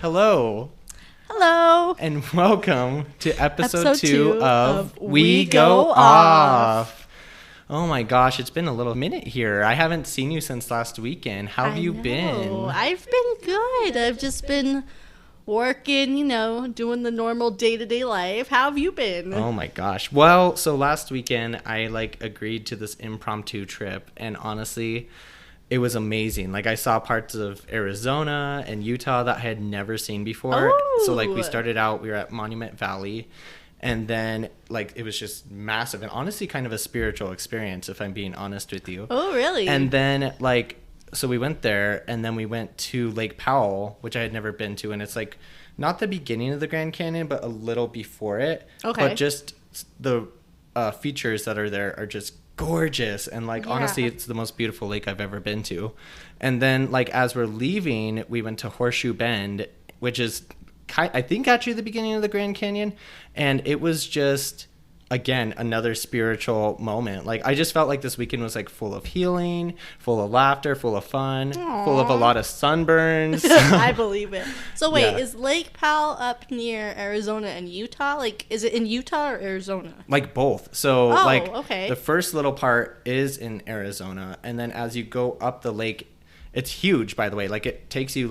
Hello. Hello. And welcome to episode 2 of We Go Off. Oh my gosh, it's been a little minute here. I haven't seen you since last weekend. How have you been? I've been good. I've just been working, doing the normal day-to-day life. How have you been? Oh my gosh. Well, so last weekend I agreed to this impromptu trip, and honestly, it was amazing. I saw parts of Arizona and Utah that I had never seen before. Oh. So we started out, we were at Monument Valley, and then it was just massive and honestly kind of a spiritual experience, if I'm being honest with you. Oh, really? And then so we went there, and then we went to Lake Powell, which I had never been to, and it's not the beginning of the Grand Canyon, but a little before it. Okay. But just the features that are there are just gorgeous, and honestly, it's the most beautiful lake I've ever been to. And then as we're leaving, we went to Horseshoe Bend, which is I think actually the beginning of the Grand Canyon, and it was just again another spiritual moment. I just felt like this weekend was full of healing, full of laughter, full of fun. Aww. Full of a lot of sunburns. I believe it. So wait, Yeah. Is Lake Powell up near Arizona and Utah? Is it in Utah or Arizona? Both. So okay. the first little part is in Arizona, and then as you go up the lake, it's huge, by the way. It takes you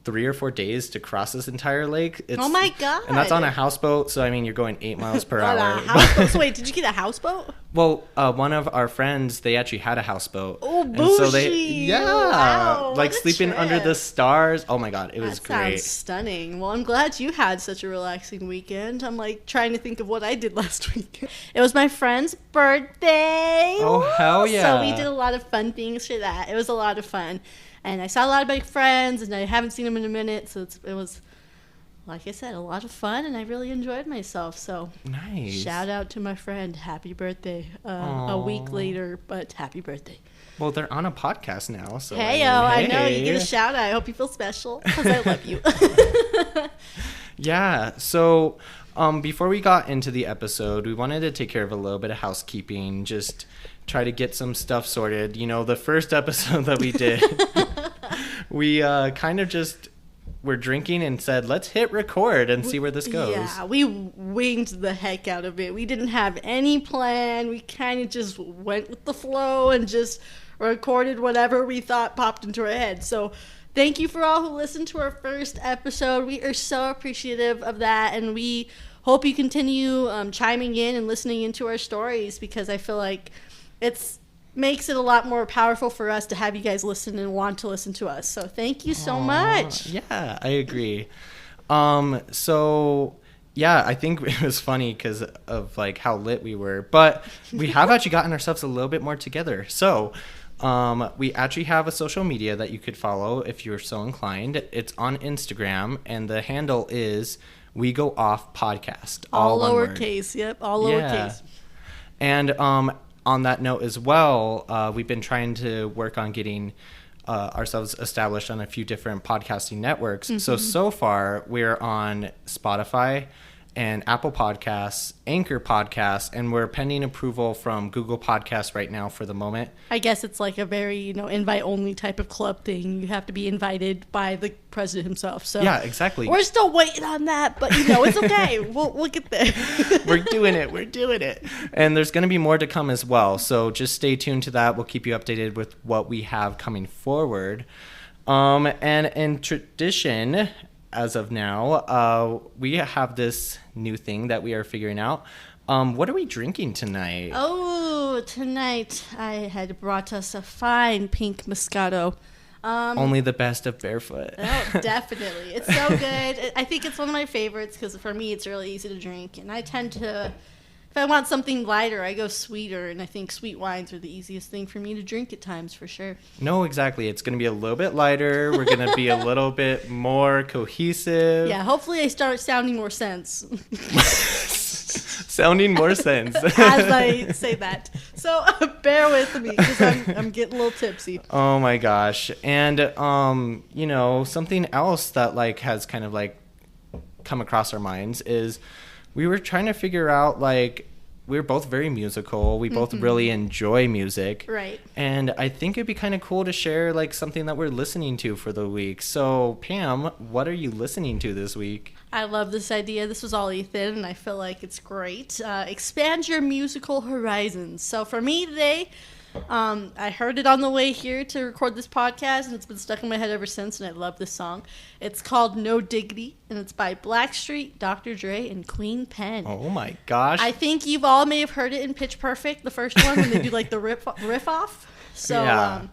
3 or 4 days to cross this entire lake. Oh my god! And that's on a houseboat, so you're going 8 miles per On hour. a houseboat? So wait, did you get a houseboat? Well, one of our friends, they actually had a houseboat. Oh, and bougie! so they, Wow, what a sleeping under trip. the stars. Oh my god, it was That great. sounds stunning. Well, I'm glad you had such a relaxing weekend. I'm trying to think of what I did last weekend. It was my friend's birthday. Oh, hell yeah. So we did a lot of fun things for that. It was a lot of fun. And I saw a lot of my friends, and I haven't seen them in a minute, so it was, like I said, a lot of fun, and I really enjoyed myself. So Nice. shout out to my friend. Happy birthday. A Aw. week later, but happy birthday. Well, they're on a podcast now, so I know. You get a shout out. I hope you feel special, because I love you. Yeah. So, before we got into the episode, we wanted to take care of a little bit of housekeeping, just try to get some stuff sorted. The first episode that we did, we kind of just were drinking and said, let's hit record and see where this goes. Yeah, we winged the heck out of it. We didn't have any plan. We kind of just went with the flow and just recorded whatever we thought popped into our head. So thank you for all who listened to our first episode. We are so appreciative of that, and we hope you continue chiming in and listening into our stories, because I feel like it makes it a lot more powerful for us to have you guys listen and want to listen to us. So thank you so much. Yeah, I agree. So yeah, I think it was funny because of how lit we were, but we have actually gotten ourselves a little bit more together. So we actually have a social media that you could follow if you're so inclined. It's on Instagram, and the handle is We Go Off Podcast. All one word. lowercase. Yep, all Yeah. lowercase. And on that note as well, we've been trying to work on getting ourselves established on a few different podcasting networks. Mm-hmm. So far, we're on Spotify and Apple Podcasts, Anchor Podcasts, and we're pending approval from Google Podcasts right now for the moment. I guess it's a very, invite-only type of club thing. You have to be invited by the president himself. So Yeah, exactly. we're still waiting on that, but, it's okay. we'll get there. We're doing it. And there's going to be more to come as well. So just stay tuned to that. We'll keep you updated with what we have coming forward. And in tradition, as of now, we have this new thing that we are figuring out. What are we drinking tonight? Oh, tonight I had brought us a fine pink Moscato. Only the best of Barefoot. Oh, definitely. It's so good. I think it's one of my favorites because for me it's really easy to drink. And I tend to, if I want something lighter, I go sweeter. And I think sweet wines are the easiest thing for me to drink at times, for sure. No, exactly. It's going to be a little bit lighter. We're going to be a little bit more cohesive. Yeah, hopefully I start sounding more sense. Sounding more sense. As I say that. So bear with me because I'm getting a little tipsy. Oh my gosh. And, something else that has kind of come across our minds is we were trying to figure out we're both very musical. We both really enjoy music. Right. And I think it'd be kind of cool to share like something that we're listening to for the week. So Pam, what are you listening to this week? I love this idea. This was all Ethan, and I feel like it's great. Expand your musical horizons. So for me today, I heard it on the way here to record this podcast, and it's been stuck in my head ever since, and I love this song. It's called No Diggity, and it's by Blackstreet, Dr. Dre, and Queen Pen. Oh my gosh. I think you've all may have heard it in Pitch Perfect, the first one, when they do like the riff off. So, Yeah.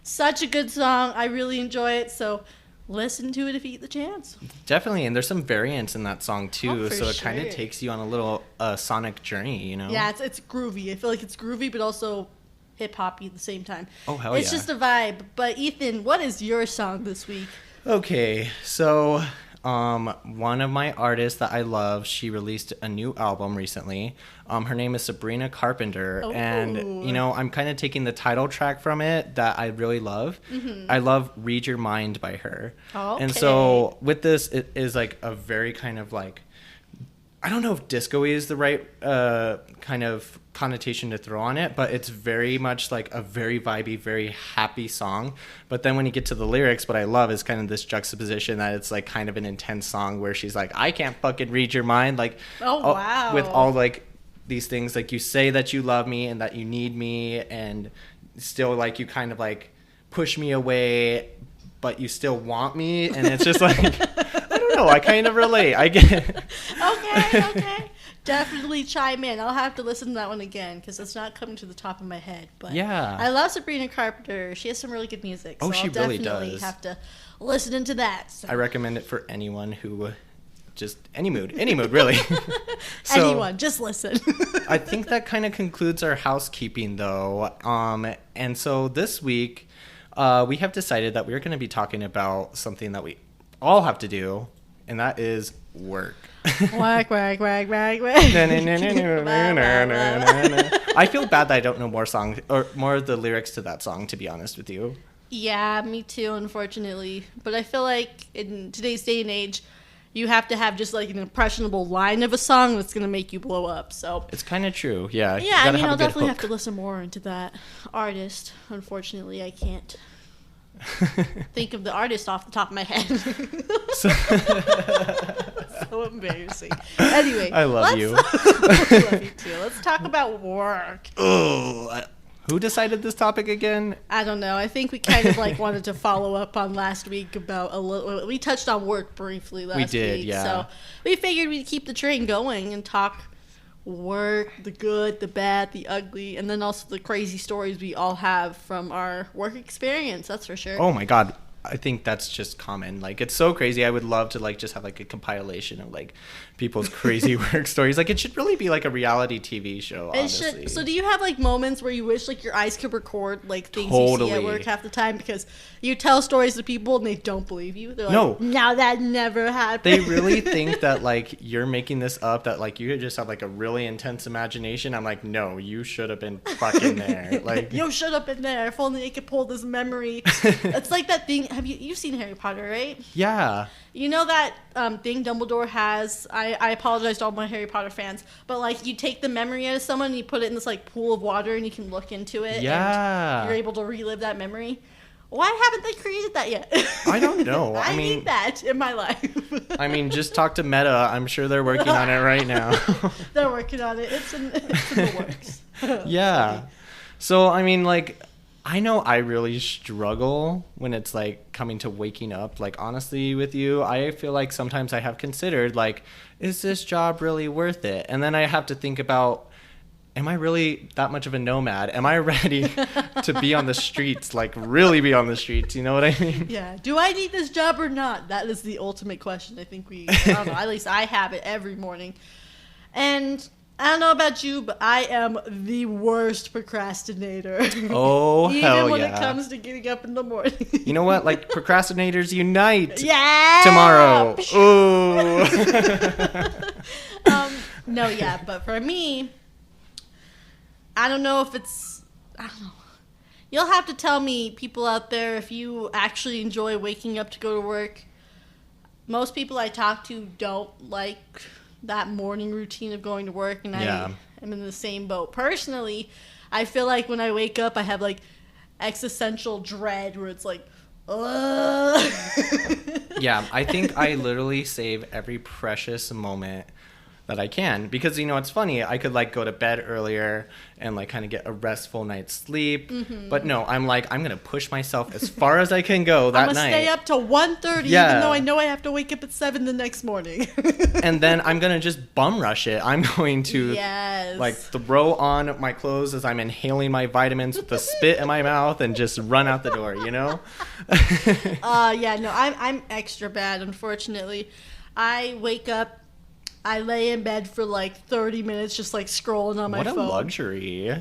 Such a good song. I really enjoy it, so listen to it if you get the chance. Definitely, and there's some variants in that song too, Oh, for so it kind sure. of takes you on a little sonic journey, you know? Yeah, it's groovy. I feel like it's groovy, but also hip-hoppy at the same time. Oh, hell It's yeah. just a vibe. But Ethan, what is your song this week? Okay, so one of my artists that I love, she released a new album recently. Her name is Sabrina Carpenter, Oh. and you know, I'm kind of taking the title track from it that I really love. I love "Read Your Mind" by her, and so with this, it is like a very kind of like, I don't know if disco-y is the right kind of connotation to throw on it, but it's very much like a very vibey, very happy song. But then when you get to the lyrics, what I love is kind of this juxtaposition that it's like kind of an intense song where she's like, I can't fucking read your mind. Like, Wow. with all like these things, like you say that you love me and that you need me, and still like you kind of like push me away, but you still want me. And it's just like, I don't know. I kind of relate. I get it. Okay. Definitely chime in. I'll have to listen to that one again because it's not coming to the top of my head. But Yeah. I love Sabrina Carpenter. She has some really good music. So Oh, she I'll really definitely does. have to listen into that. So. I recommend it for anyone who just any mood really. So, Anyone, just listen. I think that kind of concludes our housekeeping though. And so this week we have decided that we're going to be talking about something that we all have to do, and that is work. Whack, whack, whack, whack, whack. I feel bad that I don't know more songs or more of the lyrics to that song, to be honest with you. Yeah, me too, unfortunately. But I feel like in today's day and age, you have to have just like an impressionable line of a song that's going to make you blow up. So It's kind of true. Yeah. you yeah, I gotta mean, have a I'll good definitely have hook. to listen more into that artist. Unfortunately, I can't think of the artist off the top of my head. So embarrassing. Anyway, I love you. I love you too. Let's talk about work. Oh, who decided this topic again? I don't know. I think we kind of like wanted to follow up on last week about a little. We touched on work briefly last week. We did, yeah. So we figured we'd keep the train going and talk work, the good, the bad, the ugly, and then also the crazy stories we all have from our work experience. That's for sure. Oh my God. I think that's just common. Like, it's so crazy. I would love to like just have like a compilation of like people's crazy work stories. Like, it should really be like a reality TV show, It honestly. should. So do you have like moments where you wish like your eyes could record like things you see Totally. at work half the time because you tell stories to people and they don't believe you? They're No. like, no, that never happened. They really think that like you're making this up, that like you just have like a really intense imagination. I'm like, no, you should have been fucking there. Like, Yo, shut up in there. If only I could pull this memory. It's like that thing. You've seen Harry Potter, right? yeah. You know that thing Dumbledore has? I apologize to all my Harry Potter fans, but like you take the memory out of someone and you put it in this like pool of water and you can look into it. Yeah. And you're able to relive that memory. Why haven't they created that yet? I don't know. I I mean- need that in my life. I mean, just talk to Meta. I'm sure they're working on it right now. They're working on it. It's in the works. Yeah. So, I mean, like, I know I really struggle when it's like coming to waking up. Like, honestly, with you, I feel like sometimes I have considered, like, is this job really worth it? And then I have to think about, am I really that much of a nomad? Am I ready to be on the streets, like, really be on the streets? You know what I mean? Yeah. Do I need this job or not? That is the ultimate question. I think I don't know. At least I have it every morning. And I don't know about you, but I am the worst procrastinator. Oh, hell Even when yeah. it comes to getting up in the morning. You know what? Like, procrastinators unite. Yeah. Tomorrow. Ooh. No, yeah, but for me, I don't know if it's. I don't know. You'll have to tell me, people out there, if you actually enjoy waking up to go to work. Most people I talk to don't like that morning routine of going to work, and Yeah. am in the same boat. Personally, I feel like when I wake up, I have like existential dread where it's like, ugh. Yeah, I think I literally save every precious moment that I can, because it's funny, I could like go to bed earlier and like kind of get a restful night's sleep, but no, I'm gonna push myself as far as I can go that I'm gonna night. stay up till 1:30, even though I know I have to wake up at 7 the next morning. And then I'm gonna just bum rush it. I'm going to like throw on my clothes as I'm inhaling my vitamins with the spit in my mouth and just run out the door, Yeah, no, I'm extra bad, unfortunately. I wake up, I lay in bed for like 30 minutes just like scrolling on my phone. What a luxury.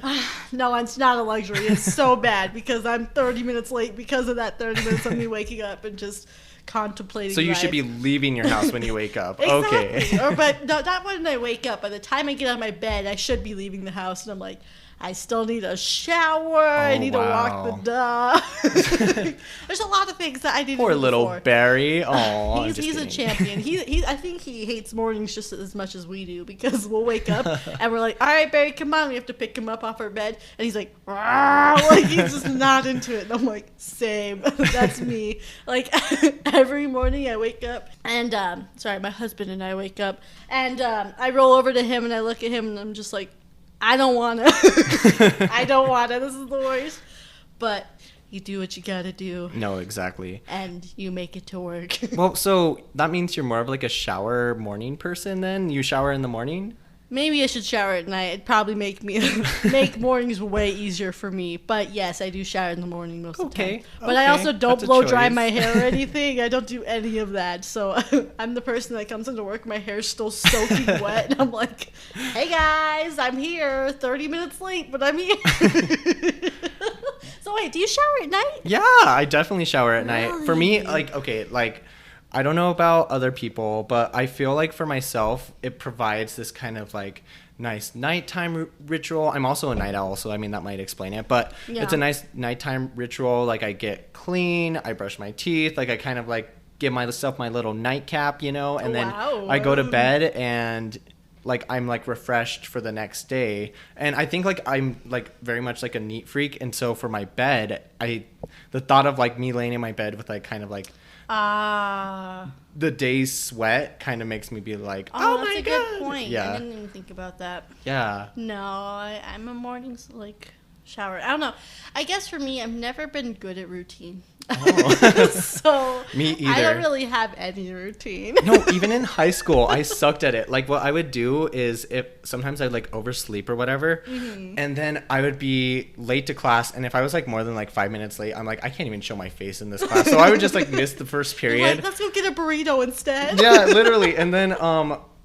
No, it's not a luxury. It's so bad because I'm 30 minutes late because of that 30 minutes of me waking up and just contemplating So you life. should be leaving your house when you wake up. Exactly. Okay. But no, not when I wake up. By the time I get out of my bed, I should be leaving the house and I'm like, I still need a shower. I need to walk the dog. There's a lot of things that I need to do. Poor little before. Barry. Oh, he's a champion. I think he hates mornings just as much as we do, because we'll wake up and we're like, all right, Barry, come on. We have to pick him up off our bed. And he's like, like he's just not into it. And I'm like, same. That's me. Like every morning I wake up and, my husband and I wake up and I roll over to him and I look at him and I'm just like, I don't want to. I don't want to. This is the worst. But you do what you got to do. No, exactly. And you make it to work. Well, so that means you're more of like a shower morning person then? You shower in the morning? Maybe I should shower at night. It'd probably make mornings way easier for me. But yes, I do shower in the morning most of the time. But I also don't blow dry my hair or anything. I don't do any of that. So I'm the person that comes into work, my hair's still soaking wet. And I'm like, hey guys, I'm here. 30 minutes late, but I'm here. So wait, do you shower at night? Yeah, I definitely shower at night. For me, I don't know about other people, but I feel like for myself, it provides this kind of like nice nighttime ritual. I'm also a night owl, so I mean that might explain it, but it's a nice nighttime ritual. Like I get clean, I brush my teeth, like I kind of like give myself my little nightcap, and then I go to bed and like I'm like refreshed for the next day. And I think like I'm like very much like a neat freak, and so for my bed, the thought of like me laying in my bed with like kind of like the day's sweat kind of makes me be like, oh my God. That's a good point. Yeah. I didn't even think about that. Yeah. No, I'm a mornings shower. I don't know. I guess for me, I've never been good at routine. Oh. So me either. I don't really have any routine. No, even in high school, I sucked at it. Like what I would do is sometimes I'd like oversleep or whatever, and then I would be late to class, and if I was like more than like 5 minutes late, I'm like, I can't even show my face in this class. So I would just like miss the first period. Let's go get a burrito instead. Yeah, literally. And then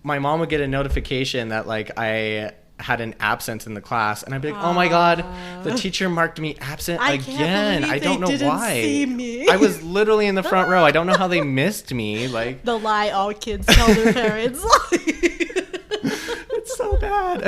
my mom would get a notification that like I had an absence in the class, and I'd be like, oh my God, the teacher marked me absent again. I don't know why. See me. I was literally in the front row. I don't know how they missed me. Like the lie all kids tell their parents. It's so bad.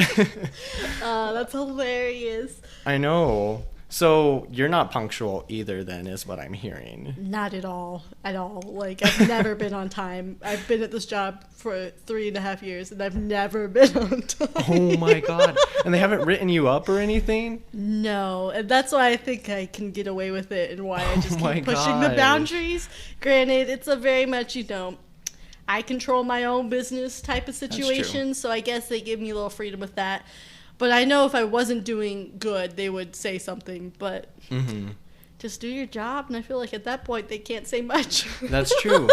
That's hilarious. I know. So you're not punctual either then, is what I'm hearing. Not at all. At all. Like, I've never been on time. I've been at this job for 3.5 years, and I've never been on time. Oh, my God. And they haven't written you up or anything? No. And that's why I think I can get away with it, and why I just keep pushing the boundaries. Granted, it's a very much, I control my own business type of situation, so I guess they give me a little freedom with that. But I know if I wasn't doing good, they would say something. But just do your job. And I feel like at that point, they can't say much. That's true.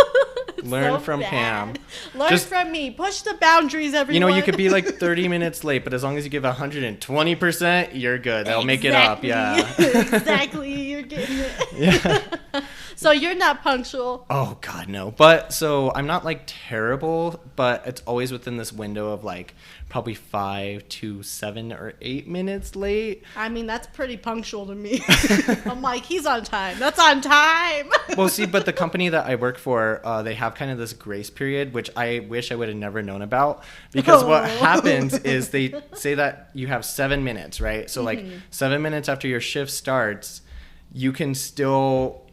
Learn from Pam. Learn from me. Push the boundaries, everyone. You could be like 30 minutes late, but as long as you give 120%, you're good. They'll make it up. Yeah. Exactly. You're getting it. Yeah. So you're not punctual. Oh, God, no. But so I'm not like terrible, but it's always within this window of like probably 5 to 7 or 8 minutes late. I mean, that's pretty punctual to me. I'm like, he's on time. That's on time. Well, see, but the company that I work for, they have kind of this grace period, which I wish I would have never known about. Because what happens is they say that you have 7 minutes, right? So like 7 minutes after your shift starts, you can still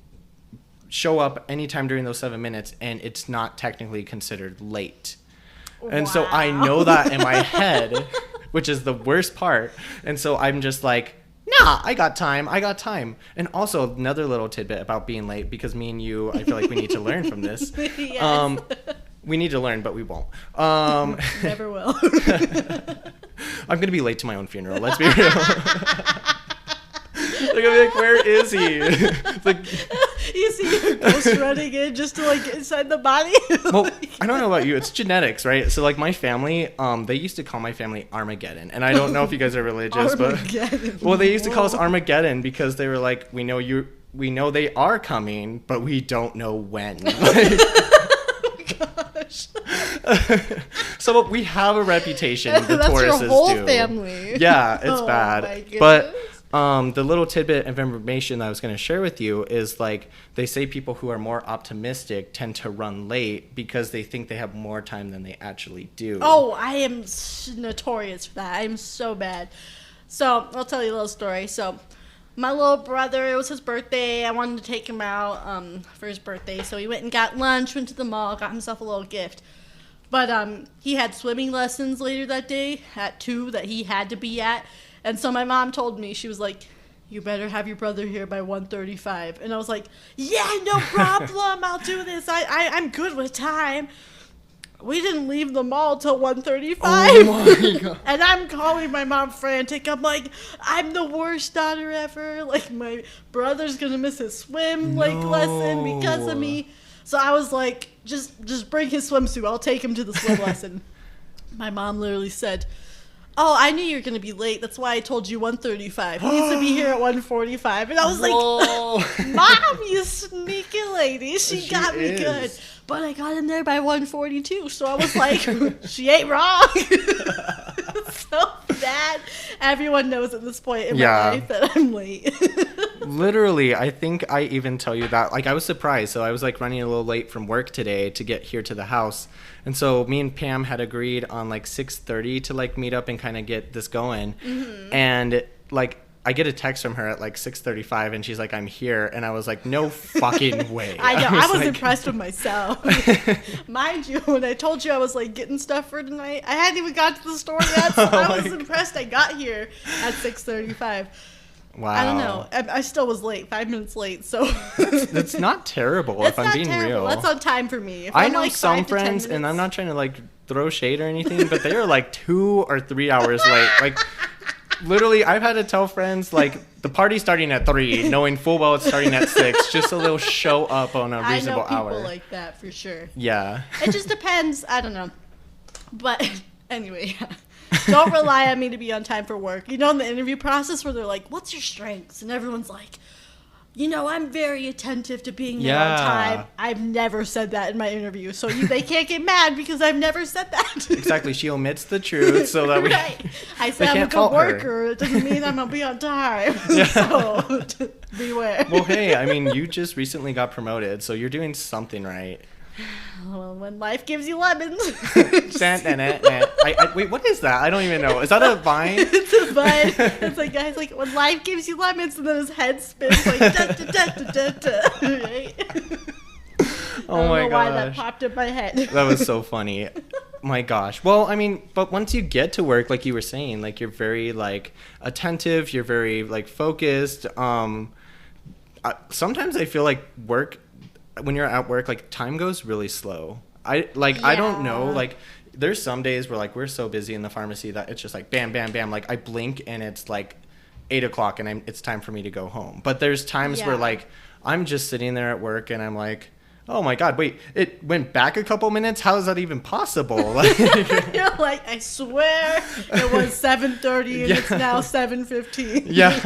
show up anytime during those 7 minutes, and it's not technically considered late. And so I know that in my head, which is the worst part. And so I'm just like, nah, I got time. And also another little tidbit about being late, because me and you, I feel like we need to learn from this. Yes. We need to learn, but we won't. Never will. I'm going to be late to my own funeral. Let's be real. They're going to be like, where is he? Like, you see your ghost running in just to like get inside the body. well, I don't know about you. It's genetics, right? So like my family, they used to call my family Armageddon. And I don't know if you guys are religious, Armageddon. but well, they used to call us Armageddon because they were like, we know they are coming, but we don't know when. Like, so we have a reputation. The That's Tauruses your whole do. family. Yeah, it's Oh, bad. my goodness. But the little tidbit of information that I was going to share with you is like they say people who are more optimistic tend to run late because they think they have more time than they actually do. Oh, I am notorious for that. I'm so bad. So I'll tell you a little story. So my little brother, it was his birthday. I wanted to take him out for his birthday. So he went and got lunch, went to the mall, got himself a little gift. But he had swimming lessons later that day at 2 that he had to be at. And so my mom told me, she was like, you better have your brother here by 1:35. And I was like, yeah, no problem. I'll do this. I'm good with time. We didn't leave the mall till 1:35. Oh my God. And I'm calling my mom frantic. I'm like, I'm the worst daughter ever. Like, my brother's going to miss his swim lesson because of me. So I was like, just bring his swimsuit. I'll take him to the swim lesson. My mom literally said, oh, I knew you were going to be late. That's why I told you 1:35. He needs to be here at 1:45. And I was like, Mom, you sneaky lady. She got me good. But I got in there by 1:42. So I was like, she ain't wrong. So bad. Everyone knows at this point in my life that I'm late. Literally, I think I even tell you that. Like, I was surprised. So I was like running a little late from work today to get here to the house. And so me and Pam had agreed on like 6:30 to like meet up and kind of get this going. Mm-hmm. And like I get a text from her at like 6:35 and she's like, I'm here. And I was like, no fucking way. I know. I was like, impressed with myself. Mind you, when I told you I was like getting stuff for tonight, I hadn't even got to the store yet. So I was impressed I got here at 6:35. Wow. I don't know. I still was late, 5 minutes late. So it's not terrible if I'm being real. That's on time for me. If I I'm know like some friends, and I'm not trying to like throw shade or anything, but they are like 2 or 3 hours late. Like literally, I've had to tell friends like the party's starting at 3, knowing full well it's starting at 6, just so they'll show up on a reasonable hour. I know people like that for sure. Yeah. It just depends. I don't know. But anyway, don't rely on me to be on time for work. You know, in the interview process where they're like, what's your strengths? And everyone's like, you know, I'm very attentive to being there on time. I've never said that in my interview. So they can't get mad because I've never said that. Exactly. She omits the truth so that we I said I'm a good worker. It doesn't mean I'm going to be on time. Yeah. So beware. Well, hey, I mean, you just recently got promoted, so you're doing something right. Well, when life gives you lemons. Wait, what is that? I don't even know. Is that a vine? It's a vine. It's like, guys, like, when life gives you lemons, and then his head spins like, da, da, da, da, da, da. Right? Oh my gosh. I don't know why that popped in my head. That was so funny. My gosh. Well, I mean, but once you get to work, like you were saying, like, you're very, like, attentive. You're very, like, focused. Sometimes I feel like when you're at work, like, time goes really slow. I don't know, like, there's some days where, like, we're so busy in the pharmacy that it's just like bam, bam, bam. Like, I blink and it's like 8 o'clock and it's time for me to go home. But there's times where, like, I'm just sitting there at work and I'm like, oh my God, wait, it went back a couple minutes? How is that even possible? Like, you're like, I swear it was 7:30 and it's now 7:15. Yeah.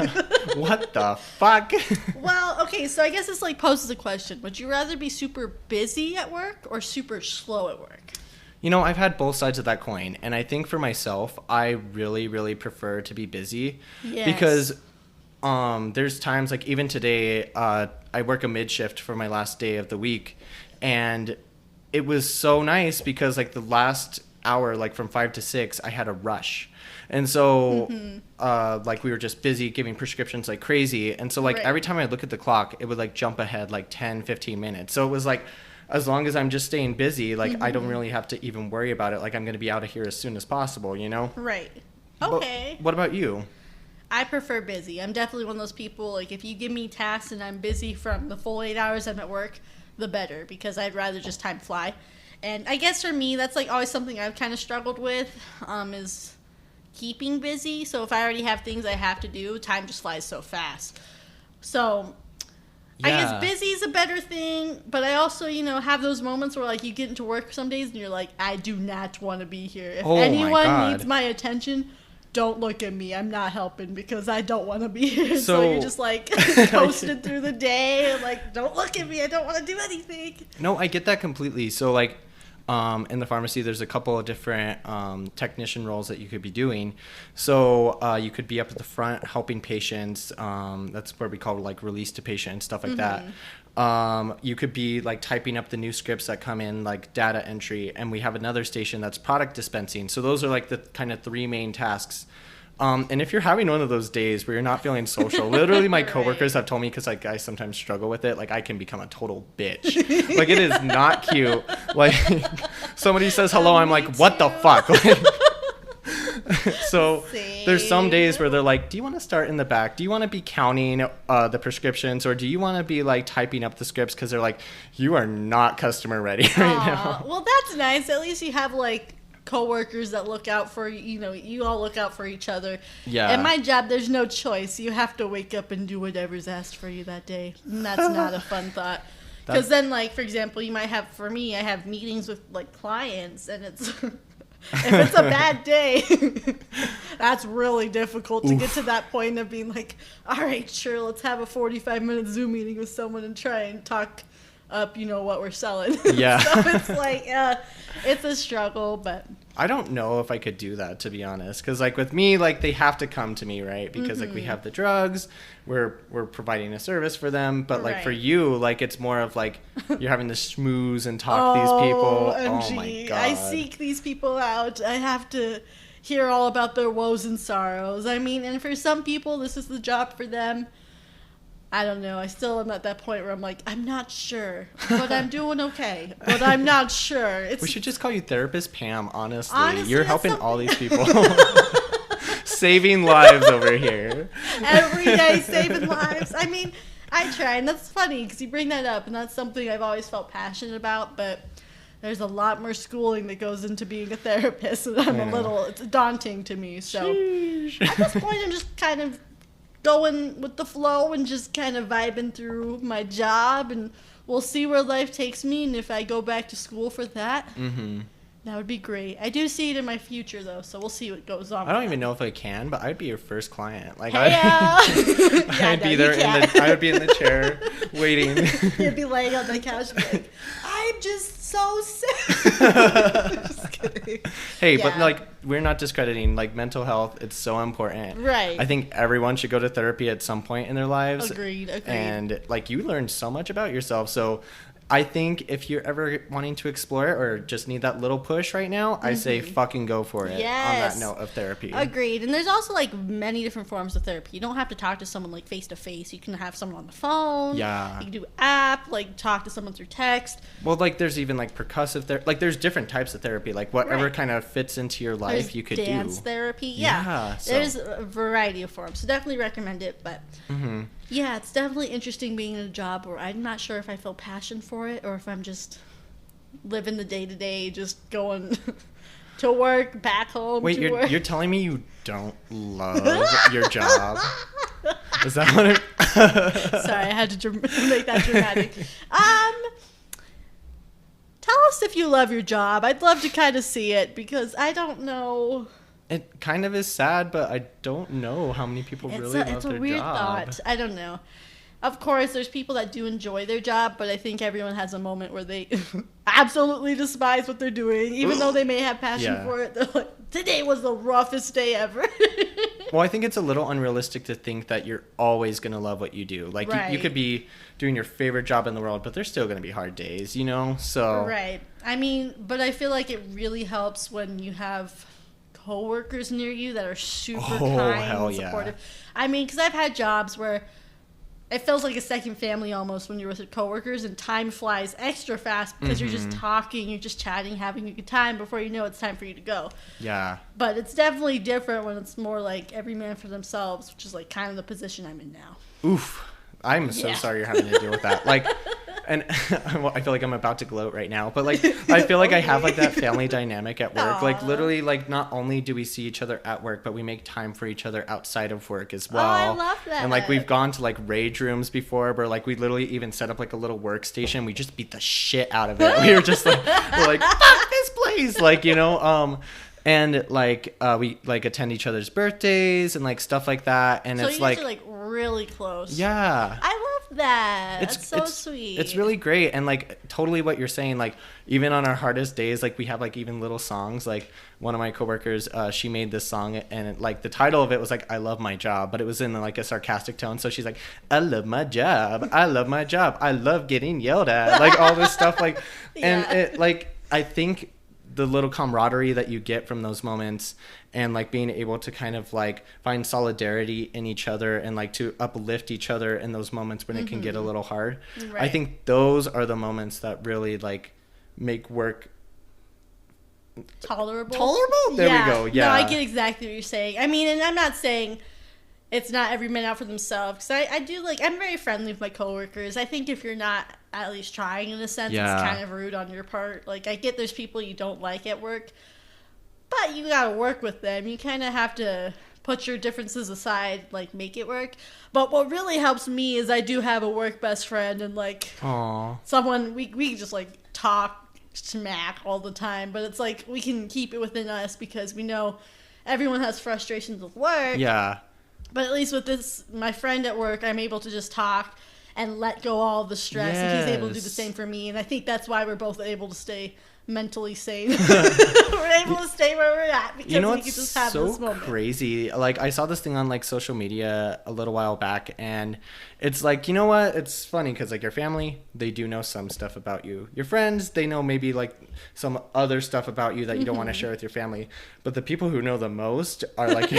What the fuck? Well, okay, so I guess this like poses a question. Would you rather be super busy at work or super slow at work? You know, I've had both sides of that coin. And I think for myself, I really, really prefer to be busy. Yes. Because there's times, like even today, I work a mid shift for my last day of the week, and it was so nice because like the last hour, like from 5 to 6, I had a rush. And so like we were just busy giving prescriptions like crazy. And so like every time I look at the clock, it would like jump ahead like 10, 15 minutes. So it was like, as long as I'm just staying busy, like I don't really have to even worry about it. Like I'm going to be out of here as soon as possible, you know? Right. Okay. But what about you? I prefer busy. I'm definitely one of those people, like, if you give me tasks and I'm busy from the full 8 hours I'm at work, the better, because I'd rather just time fly. And I guess for me, that's, like, always something I've kind of struggled with, is keeping busy. So if I already have things I have to do, time just flies so fast. So I guess busy is a better thing, but I also, have those moments where, like, you get into work some days and you're like, I do not want to be here. If anyone needs my attention, don't look at me. I'm not helping because I don't want to be here. So you're just, like, coasting through the day and, like, don't look at me. I don't want to do anything. No, I get that completely. So, like, in the pharmacy, there's a couple of different technician roles that you could be doing. So you could be up at the front helping patients. That's what we call, like, release to patient, stuff like that. You could be, like, typing up the new scripts that come in, like data entry. And we have another station that's product dispensing. So those are, like, the kind of 3 main tasks. And if you're having one of those days where you're not feeling social, literally my coworkers have told me, because, like, I sometimes struggle with it, like, I can become a total bitch. Like, it is not cute. Like, somebody says hello, I'm like, what the fuck? Like, so there's some days where they're like, do you want to start in the back? Do you want to be counting the prescriptions? Or do you want to be, like, typing up the scripts? Because they're like, you are not customer ready right now. Well, that's nice. At least you have, like, coworkers that look out for you all look out for each other. Yeah. At my job, there's no choice. You have to wake up and do whatever's asked for you that day. And that's not a fun thought. Because then, like, for example, you might have, for me, I have meetings with, like, clients, and it's if it's a bad day, that's really difficult to get to that point of being like, all right, sure, let's have a 45-minute Zoom meeting with someone and try and talk up, what we're selling. Yeah. So it's like, it's a struggle, but I don't know if I could do that, to be honest. Because, like, with me, like, they have to come to me, right? Because, like, we have the drugs, we're providing a service for them. But, like, for you, like, it's more of, like, you're having to schmooze and talk to these people. OMG. Oh, my God. I seek these people out. I have to hear all about their woes and sorrows. I mean, and for some people, this is the job for them. I don't know. I still am at that point where I'm like, I'm not sure, but I'm doing okay. But I'm not sure. We should just call you Therapist Pam, honestly. Honestly, you're helping all these people. Saving lives over here. Every day saving lives. I mean, I try, and that's funny because you bring that up, and that's something I've always felt passionate about, but there's a lot more schooling that goes into being a therapist, and it's daunting to me. So Sheesh. at this point, I'm just kind of going with the flow and just kind of vibing through my job, and we'll see where life takes me, and if I go back to school for that, that would be great. I do see it in my future, though, so we'll see what goes on. I don't even know if I can, but I'd be your first client. Like, I'd be there I would be in the chair waiting. You'd be laying on the couch and be like, I'm just so sick. Just kidding. Hey, but, like, we're not discrediting, like, mental health. It's so important. Right. I think everyone should go to therapy at some point in their lives. Agreed. And, like, you learn so much about yourself. So I think if you're ever wanting to explore it or just need that little push right now, I say fucking go for it. Yes. On that note of therapy. Agreed. And there's also, like, many different forms of therapy. You don't have to talk to someone, like, face to face. You can have someone on the phone. Yeah. You can do app, like, talk to someone through text. Well, like, there's even, like, percussive therapy. Like, there's different types of therapy. Like, whatever kind of fits into your life, There's you could dance do. therapy. Yeah. So. There's a variety of forms. So definitely recommend it. But yeah, it's definitely interesting being in a job where I'm not sure if I feel passion for it or if I'm just living the day-to-day, just going to work, back home. Wait, you're telling me you don't love your job? Is that what it... Sorry, I had to make that dramatic. Tell us if you love your job. I'd love to kind of see it because I don't know. It kind of is sad, but I don't know how many people really love their job. It's a weird thought. I don't know. Of course, there's people that do enjoy their job, but I think everyone has a moment where they absolutely despise what they're doing, even though they may have passion for it. They're like, today was the roughest day ever. Well, I think it's a little unrealistic to think that you're always going to love what you do. Like, you could be doing your favorite job in the world, but there's still going to be hard days, you know? So. Right. I mean, but I feel like it really helps when you have coworkers near you that are super kind and supportive. I mean, because I've had jobs where it feels like a second family almost when you're with your coworkers, and time flies extra fast because you're just talking, you're just chatting, having a good time before you know it's time for you to go. Yeah. But it's definitely different when it's more like every man for themselves, which is like kind of the position I'm in now. Oof. I'm so sorry you're having to deal with that. Like, and I feel like I'm about to gloat right now, but like, I feel like I have like that family dynamic at work. Aww. Like literally, like not only do we see each other at work, but we make time for each other outside of work as well. Oh, I love that. And like we've gone to like rage rooms before where like we literally even set up like a little workstation. We just beat the shit out of it. We were just like, we're like, fuck this place. Like, you know, and like we like attend each other's birthdays and like stuff like that. And so it's you like, guys are like really close. yeah. I love that. That's so sweet. It's really great. And like totally what you're saying, like even on our hardest days, like we have like even little songs. Like one of my coworkers, she made this song, and like the title of it was like, I love my job, but it was in like a sarcastic tone. So she's like, I love my job. I love my job. I love getting yelled at. Like all this stuff. Like, and it like, I think the little camaraderie that you get from those moments, and like being able to kind of like find solidarity in each other and like to uplift each other in those moments when it can get a little hard. Right. I think those are the moments that really like make work tolerable. There we go. Yeah. No, I get exactly what you're saying. I mean, and I'm not saying it's not every man out for themselves, because I do like, I'm very friendly with my coworkers. I think if you're not at least trying in a sense, it's kind of rude on your part. Like, I get there's people you don't like at work, but you gotta work with them. You kind of have to put your differences aside, like make it work. But what really helps me is I do have a work best friend, and like someone we just like talk smack all the time, but it's like we can keep it within us because we know everyone has frustrations with work. Yeah. But at least with this, my friend at work, I'm able to just talk and let go all the stress, and he's able to do the same for me. And I think that's why we're both able to stay mentally sane. We're able to stay where we're at because we can just have this moment. Crazy. Like I saw this thing on like social media a little while back, and it's like, you know what? It's funny because like your family, they do know some stuff about you. Your friends, they know maybe like some other stuff about you that you don't want to share with your family. But the people who know the most are like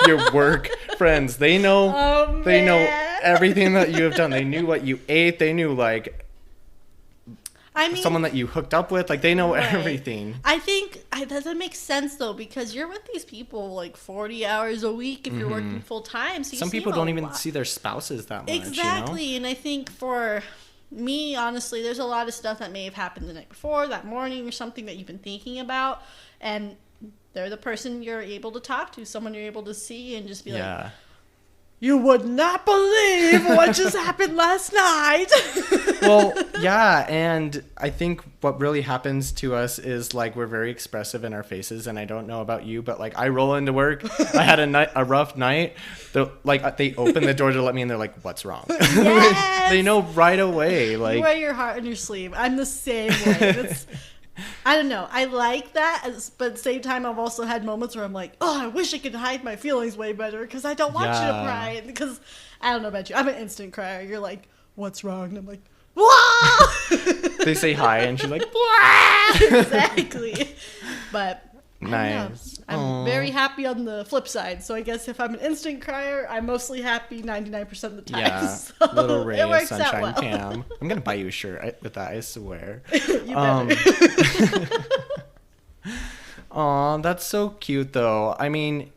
your work friends. They know they know everything that you have done. They knew what you ate. They knew like someone that you hooked up with. Like they know everything. I think that makes sense though, because you're with these people like 40 hours a week if you're working full time. So some people don't even see their spouses that much. Exactly. You know? And I think for me, honestly, there's a lot of stuff that may have happened the night before, that morning, or something that you've been thinking about, and they're the person you're able to talk to, someone you're able to see and just be like, you would not believe what just happened last night. Well, yeah, and I think what really happens to us is like we're very expressive in our faces, and I don't know about you, but like I roll into work, I had a rough night. They open the door to let me in. They're like, "What's wrong?" Yes! They know right away. Like, you wear your heart on your sleeve. I'm the same way. I don't know. I like that, but at the same time, I've also had moments where I'm like, oh, I wish I could hide my feelings way better because I don't want you to cry. Because I don't know about you. I'm an instant crier. You're like, what's wrong? And I'm like, wah! They say hi, and she's like, wah! Exactly. But nice. I'm very happy on the flip side. So I guess if I'm an instant crier, I'm mostly happy 99% of the time. Yeah, so little ray of sunshine, well. Pam. I'm gonna buy you a shirt with that. I swear. You better. Aw, that's so cute though. I mean,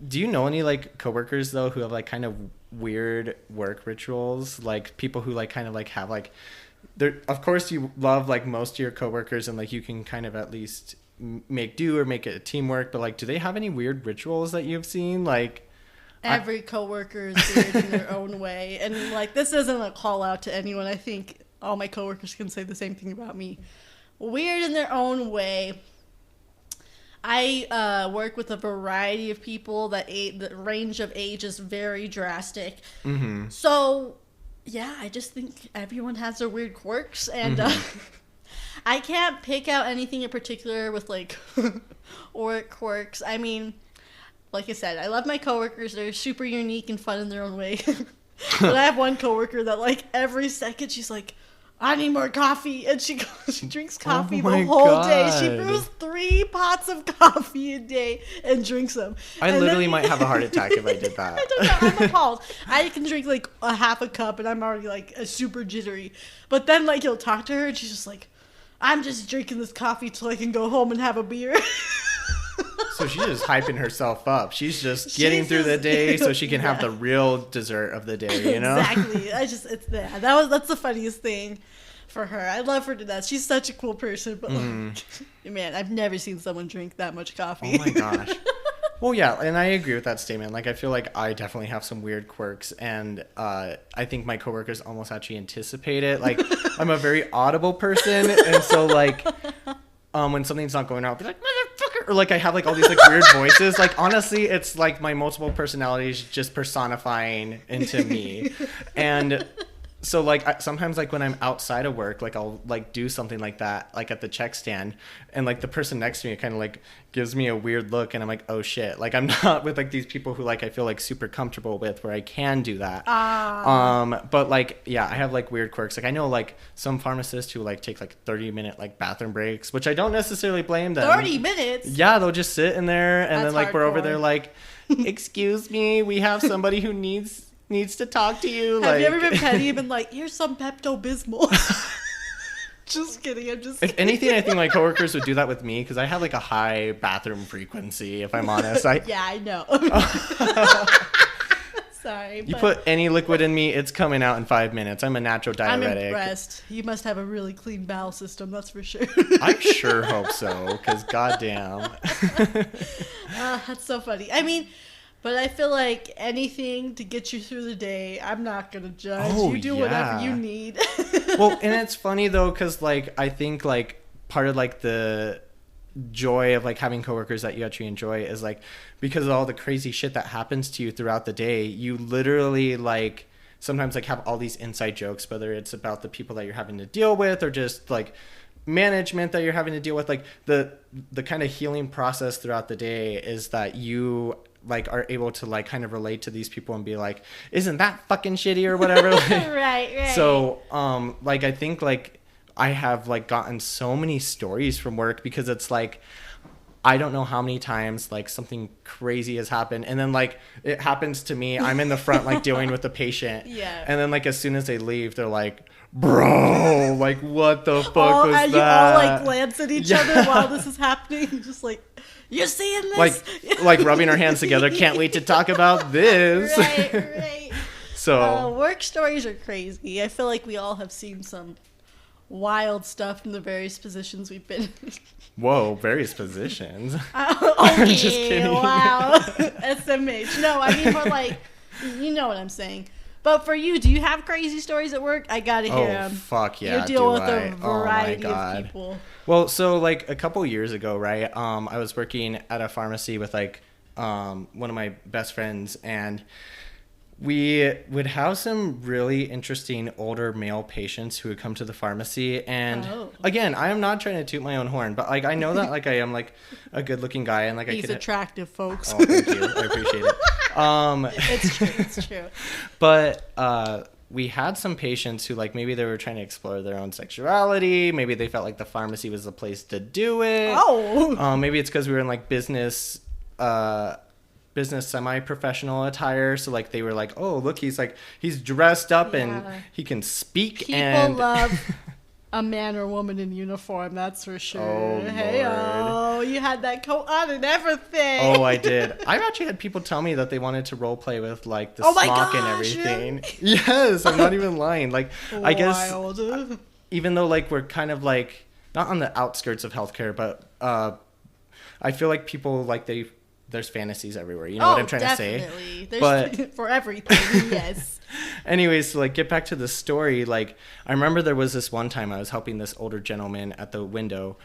do you know any like coworkers though who have like kind of weird work rituals? Like people who like kind of like have like, of course you love like most of your coworkers and like you can kind of at least make do or make it teamwork, but like do they have any weird rituals that you've seen? Like every coworker is weird in their own way, and like this isn't a call out to anyone. I think all my coworkers can say the same thing about me. Weird in their own way. I work with a variety of people that the range of age is very drastic. So yeah, I just think everyone has their weird quirks, and I can't pick out anything in particular with like work quirks. I mean, like I said, I love my coworkers. They're super unique and fun in their own way. But I have one coworker that like every second she's like, I need more coffee. And she drinks coffee Oh the my whole day. She God. brews 3 pots of coffee a day and drinks them. I And literally then- might have a heart attack if I did that. I don't know. I'm appalled. I can drink like a half a cup and I'm already like a super jittery. But then like you'll talk to her and she's just like, I'm just drinking this coffee till I can go home and have a beer. So she's just hyping herself up. She's just getting through the day so she can have the real dessert of the day, you know? Exactly. That's the funniest thing for her. I love her to death. She's such a cool person, but like, man, I've never seen someone drink that much coffee. Oh my gosh. Well, yeah, and I agree with that statement. Like, I feel like I definitely have some weird quirks, and I think my coworkers almost actually anticipate it. Like, I'm a very audible person, and so, like, when something's not going out, I'll be like, motherfucker! Or, like, I have, like, all these, like, weird voices. Like, honestly, it's, like, my multiple personalities just personifying into me. And so, like, sometimes, like, when I'm outside of work, like, I'll, like, do something like that, like, at the check stand, and, like, the person next to me kind of, like, gives me a weird look, and I'm like, oh, shit. Like, I'm not with, like, these people who, like, I feel, like, super comfortable with where I can do that. But, like, yeah, I have, like, weird quirks. Like, I know, like, some pharmacists who, like, take, like, 30-minute, like, bathroom breaks, which I don't necessarily blame them. 30 minutes? Yeah, they'll just sit in there, and That's then, like, we're over hardcore. there, like, excuse me, we have somebody who needs to talk to you. Have like, you ever been petty and been like, here's some Pepto-Bismol? Just kidding. I'm just If kidding. anything, I think my coworkers would do that with me because I have like a high bathroom frequency. If I'm honest, Yeah, I know. Sorry. you but put any liquid in me, it's coming out in 5 minutes. I'm a natural I'm diuretic. impressed. You must have a really clean bowel system, that's for sure. I sure hope so, because goddamn. That's so funny. I mean, but I feel like anything to get you through the day, I'm not going to judge. Oh, You do yeah. whatever you need. Well, and it's funny though, because like I think like part of like the joy of like having coworkers that you actually enjoy is like because of all the crazy shit that happens to you throughout the day, you literally like sometimes like have all these inside jokes, whether it's about the people that you're having to deal with or just like management that you're having to deal with. Like the kind of healing process throughout the day is that you like are able to like kind of relate to these people and be like, isn't that fucking shitty or whatever. Like, right. so like I think like I have like gotten so many stories from work because it's like I don't know how many times like something crazy has happened and then like it happens to me, I'm in the front like dealing with the patient, Yeah. and then like as soon as they leave they're like, bro, like what the fuck was that? You all like glance at each Yeah. other while this is happening, just like, you're seeing this? like rubbing our hands together, can't wait to talk about this. Right. So Work stories are crazy. I feel like we all have seen some wild stuff in the various positions we've been in. whoa, various positions. Okay, just kidding. wow. SMH. No, I mean more like, you know what I'm saying. But for you, do you have crazy stories at work? I gotta hear them. Fuck yeah, You deal do with I? a variety Oh my of God. people. Well, so like a couple years ago, right? I was working at a pharmacy with like one of my best friends, and we would have some really interesting older male patients who would come to the pharmacy. And again, I am not trying to toot my own horn, but like I know that like I am like a good-looking guy, and like He's I could. attractive, folks. Oh, thank you. I appreciate it. It's true. It's true. But we had some patients who like maybe they were trying to explore their own sexuality. Maybe they felt like the pharmacy was the place to do it. Oh. Maybe it's because we were in like business semi-professional attire. So like they were like, oh, look, he's dressed up and he can speak. People love a man or woman in uniform, that's for sure. Oh, Hey, Lord. you had that coat on and everything. Oh, I did. I've actually had people tell me that they wanted to role play with like the Oh my smock and gosh, everything. Yes, I'm not even lying. Like I guess Wild. even though like we're kind of like not on the outskirts of healthcare, but I feel like people like there's fantasies everywhere. You know what I'm trying to say? There's But for everything, yes. anyways, so like get back to the story. Like I remember there was this one time I was helping this older gentleman at the window,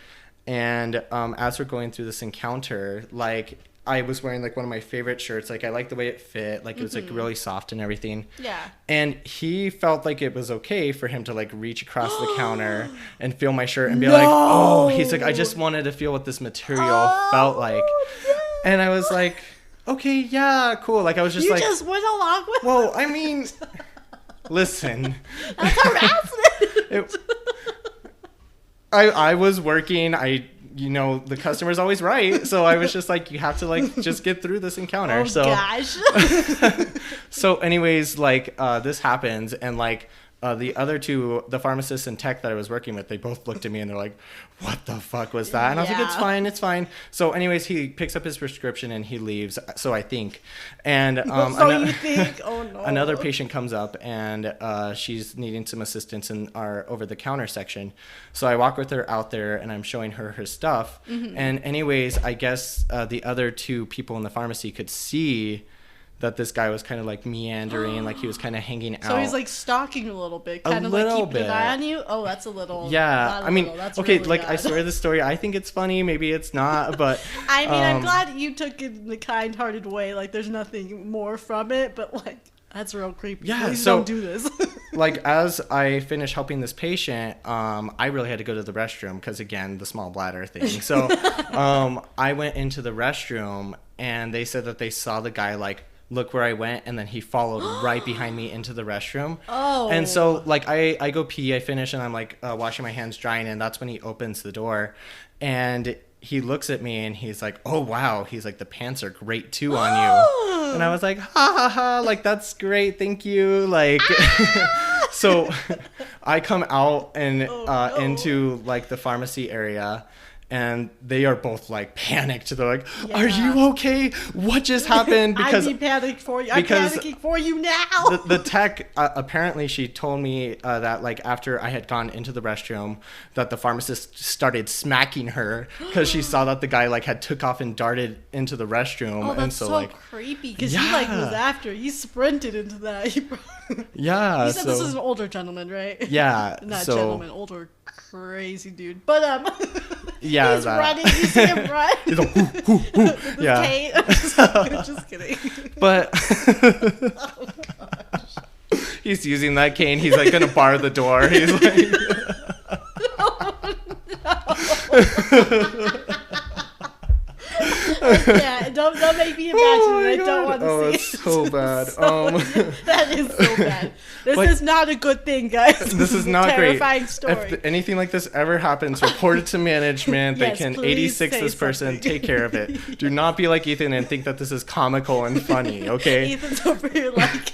and as we're going through this encounter, like I was wearing like one of my favorite shirts. Like I liked the way it fit. Like it was like really soft and everything. Yeah. And he felt like it was okay for him to like reach across the counter and feel my shirt and be like, oh, he's like, I just wanted to feel what this material felt like. No. And I was like, okay, yeah, cool. Like I was just You like, just went along with well, I mean, listen, That's harassment. I was working. The customer's always right. So I was just like, you have to like just get through this encounter. Oh, gosh. So anyways, like this happens, and like the other two, the pharmacist and tech that I was working with, they both looked at me and they're like, what the fuck was that? And I was like, it's fine. So anyways, he picks up his prescription and he leaves. So I think. And you think? Oh, no. Another patient comes up and she's needing some assistance in our over-the-counter section. So I walk with her out there and I'm showing her stuff. Mm-hmm. And anyways, I guess the other two people in the pharmacy could see that this guy was kind of like meandering, like he was kind of hanging out. So he's like stalking a little bit, kind of like keeping an eye on you. Oh, that's a little. Yeah, I mean, that's okay, really like bad. I swear this story, I think it's funny, maybe it's not, but I mean, I'm glad you took it in the kind-hearted way. Like, there's nothing more from it, but like, that's real creepy. Yeah, Please so don't do this. like as I finished helping this patient, I really had to go to the restroom because again, the small bladder thing. So I went into the restroom and they said that they saw the guy like look where I went, and then he followed right behind me into the restroom. Oh. And so like I go pee, I finish, and I'm like washing my hands, drying, and that's when he opens the door and he looks at me and he's like, oh wow, he's like, the pants are great too on you. And I was like, ha ha ha, like that's great, thank you, like so I come out and into like the pharmacy area. And they are both like panicked. They're like, "Are you okay? What just happened?" Because I'd be panicked for you. I'm panicking for you now. The tech apparently she told me that like after I had gone into the restroom, that the pharmacist started smacking her because she saw that the guy like had took off and darted into the restroom. Oh, that's and so like creepy because he like was after. He sprinted into that. Yeah. You said this is an older gentleman, right? Yeah. Not gentleman, older crazy dude. But yeah, he's running. You see him run. He's like, hoo, hoo, hoo. Yeah. Just kidding. But oh gosh. He's using that cane. He's like gonna bar the door. He's like. Yeah, don't make me imagine it. I don't want to see it. It's so bad. That is so bad. This is not a good thing, guys. This is not great. Terrifying story. If anything like this ever happens, report it to management. Yes, they can please 86 this person, take care of it. Do not be like Ethan and think that this is comical and funny, okay? Ethan's over here like,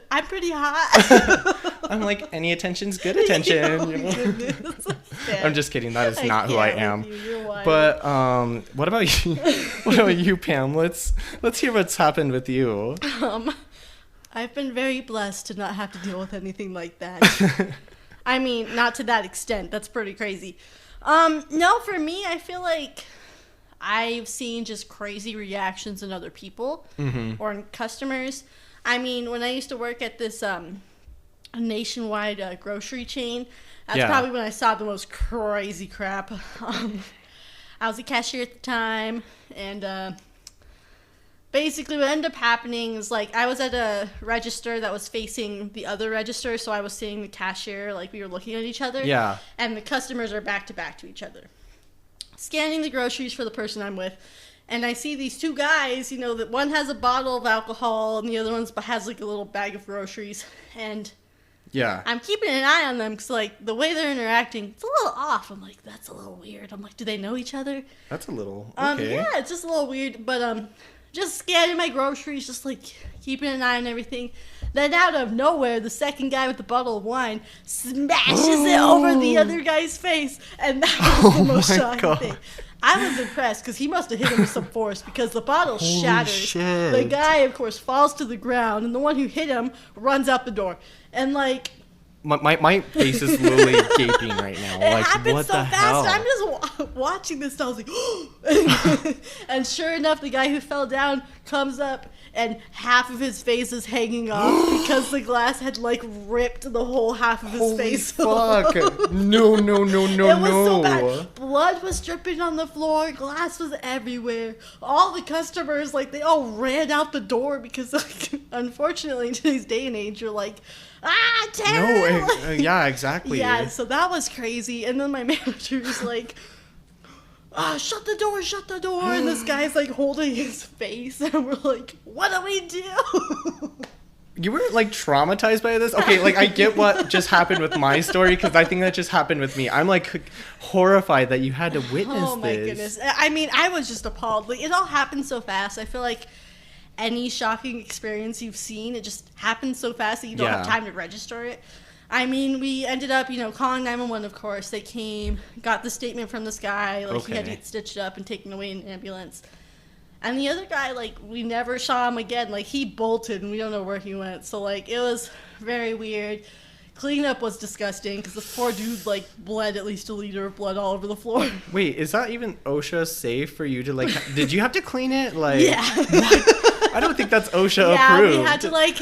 I'm pretty hot. I'm like, any attention's good attention. Oh, you know? goodness. I'm just kidding. That is not who I am. You're wild. But what about you? What about you, Pam? Let's hear what's happened with you. I've been very blessed to not have to deal with anything like that. I mean, not to that extent. That's pretty crazy. No, for me, I feel like I've seen just crazy reactions in other people or in customers. I mean, when I used to work at this nationwide grocery chain, that's probably when I saw the most crazy crap. I was a cashier at the time, and basically what ended up happening is like I was at a register that was facing the other register, so I was seeing the cashier, like we were looking at each other. Yeah. And the customers are back to back to each other, scanning the groceries for the person I'm with. And I see these two guys, you know, that one has a bottle of alcohol and the other one has like a little bag of groceries. And I'm keeping an eye on them because, like, the way they're interacting, it's a little off. I'm like, that's a little weird. I'm like, do they know each other? That's a little, okay. Yeah, it's just a little weird. But just scanning my groceries, just, like, keeping an eye on everything. Then out of nowhere, the second guy with the bottle of wine smashes it over the other guy's face. And that was the most shocking thing. I was impressed because he must have hit him with some force because the bottle shatters. Shit. The guy, of course, falls to the ground, and the one who hit him runs out the door. And, like... My face is literally gaping right now. It like, happened what so the fast. hell? I'm just watching this, and I was like... and sure enough, the guy who fell down comes up, and half of his face is hanging off because the glass had, like, ripped the whole half of his face. Fuck. No. It was so bad. Blood was dripping on the floor. Glass was everywhere. All the customers, like, they all ran out the door because, like, unfortunately, in today's day and age, you're like, terror! No, yeah, exactly. Yeah, so that was crazy. And then my manager's like, shut the door. And this guy's, like, holding his face. And we're like, what do we do? You were like traumatized by this? Okay, like I get what just happened with my story because I think that just happened with me. I'm like horrified that you had to witness this. Oh my goodness. I mean, I was just appalled. Like, it all happened so fast. I feel like any shocking experience you've seen, it just happens so fast that you don't have time to register it. I mean, we ended up, calling 911, of course. They came, got the statement from this guy. Like, he had to get stitched up and taken away in an ambulance. And the other guy, like, we never saw him again. Like, he bolted, and we don't know where he went. So, like, it was very weird. Cleanup was disgusting, because this poor dude, like, bled at least a liter of blood all over the floor. Wait, is that even OSHA safe for you to, like, did you have to clean it? Like, yeah. What? I don't think that's OSHA approved. Yeah, we had to, like,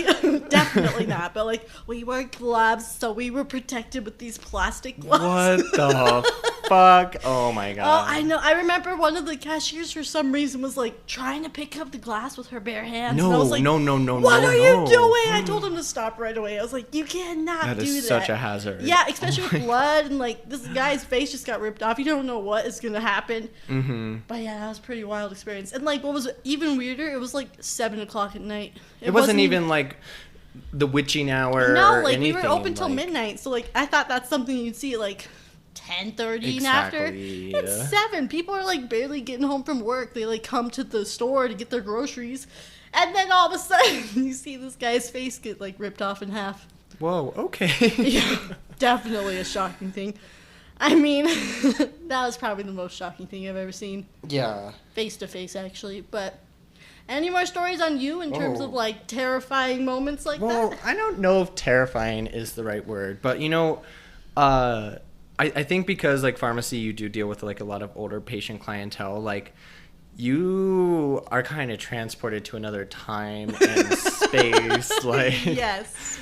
definitely not. But, like, we wore gloves, so we were protected with these plastic gloves. What the fuck? Oh, my God. Oh, I know. I remember one of the cashiers, for some reason, was, like, trying to pick up the glass with her bare hands. No, and I was like, no. What are you doing? I told him to stop right away. I was like, you cannot do that. That is such a hazard. Yeah, especially with blood, and, like, this guy's face just got ripped off. You don't know what is going to happen. Mm-hmm. But, yeah, that was a pretty wild experience. And, like, what was even weirder, it was, like, 7 o'clock at night. It wasn't even like the witching hour. No, like, anything. We were open till midnight. So, like, I thought that's something you'd see at, like, 10:30 and after. It's 7. People are, like, barely getting home from work. They, like, come to the store to get their groceries. And then all of a sudden, you see this guy's face get, like, ripped off in half. Whoa, okay. Yeah, definitely a shocking thing. I mean, that was probably the most shocking thing I've ever seen. Yeah. Face to face, actually. But any more stories on you in terms of, like, terrifying moments like that? Well, I don't know if terrifying is the right word. But, I think because, like, pharmacy, you do deal with, like, a lot of older patient clientele. Like, you are kind of transported to another time and space. Like, yes.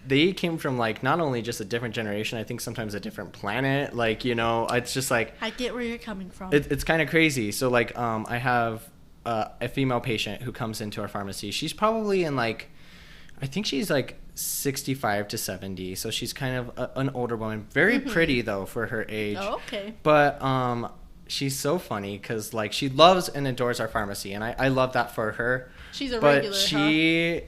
They came from, like, not only just a different generation, I think sometimes a different planet. Like, it's just like... I get where you're coming from. It's kind of crazy. So, like, I have a female patient who comes into our pharmacy. She's probably in, like, I think she's, like, 65 to 70. So she's kind of an older woman. Very pretty, though, for her age. Oh, okay. But she's so funny because, like, she loves and adores our pharmacy. And I love that for her. She's a regular, But she...